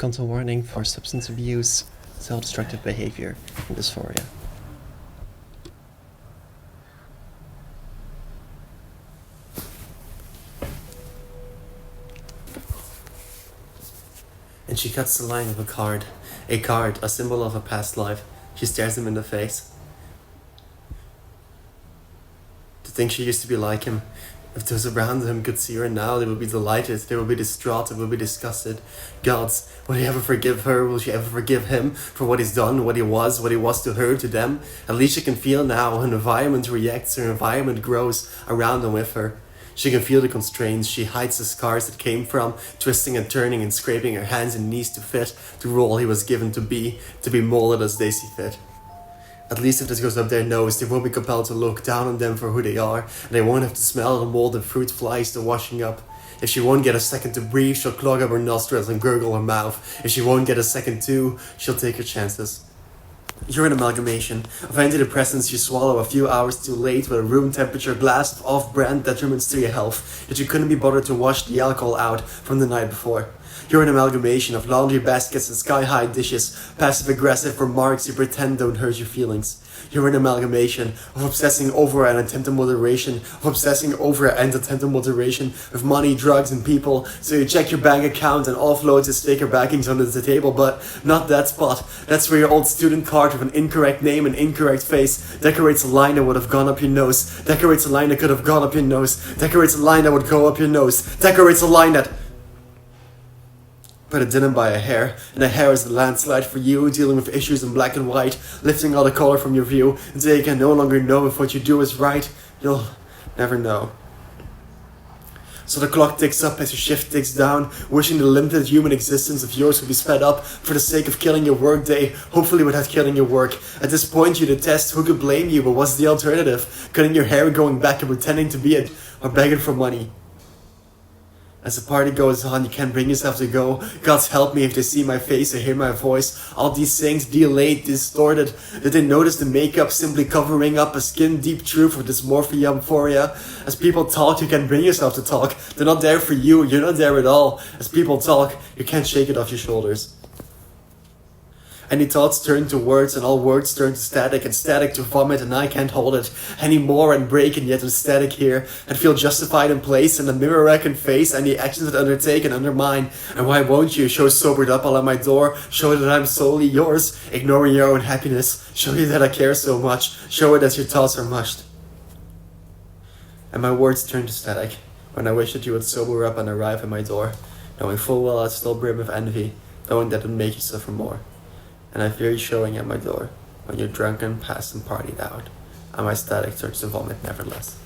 content warning for substance abuse, self-destructive behavior, and dysphoria. And she cuts the line of a card, a symbol of a past life. She stares him in the face. To think she used to be like him. If those around him could see her now, they would be delighted, they would be distraught, they would be disgusted. Gods, will he ever forgive her? Will she ever forgive him for what he's done, what he was to her, to them? At least she can feel now, her environment reacts, her environment grows around and with her. She can feel the constraints, she hides the scars that came from, twisting and turning and scraping her hands and knees to fit the role he was given to be molded as they see fit. At least if this goes up their nose, they won't be compelled to look down on them for who they are, and they won't have to smell the mold and fruit flies, the washing up. If she won't get a second to breathe, she'll clog up her nostrils and gurgle her mouth. If she won't get a second too, she'll take her chances. You're an amalgamation of antidepressants you swallow a few hours too late with a room temperature glass of off-brand detriments to your health that you couldn't be bothered to wash the alcohol out from the night before. You're an amalgamation of laundry baskets and sky-high dishes, passive-aggressive remarks you pretend don't hurt your feelings. You're an amalgamation of obsessing over and attempt at moderation, with money, drugs, and people, so you check your bank account and offload the sticker backings under the table, but not that spot. That's where your old student card with an incorrect name and incorrect face decorates a line that would have gone up your nose, decorates a line that could have gone up your nose, decorates a line that would go up your nose, decorates a line that... But it didn't by a hair, and a hair is a landslide for you, dealing with issues in black and white, lifting all the color from your view, until you can no longer know if what you do is right. You'll never know. So the clock ticks up as your shift ticks down, wishing the limited human existence of yours would be sped up for the sake of killing your work day, hopefully without killing your work. At this point you detest who could blame you, but what's the alternative? Cutting your hair, going back and pretending to be it, or begging for money. As the party goes on, you can't bring yourself to go. God's help me if they see my face or hear my voice. All these things delayed, distorted. Did they notice the makeup simply covering up a skin-deep truth of dysmorphia and euphoria? As people talk, you can't bring yourself to talk. They're not there for you, you're not there at all. As people talk, you can't shake it off your shoulders. Any thoughts turn to words, and all words turn to static, and static to vomit, and I can't hold it anymore and break, and yet I'm static here, and feel justified in place, and the mirror I can face any actions that undertake and undermine. And why won't you show sobered up all at my door, show that I'm solely yours, ignoring your own happiness, show you that I care so much, show it that your thoughts are mushed. And my words turn to static, when I wish that you would sober up and arrive at my door, knowing full well I'd still brim with envy, knowing that it would make you suffer more. And I fear you showing at my door when you're drunken, past and partied out, and my static turns to vomit nevertheless.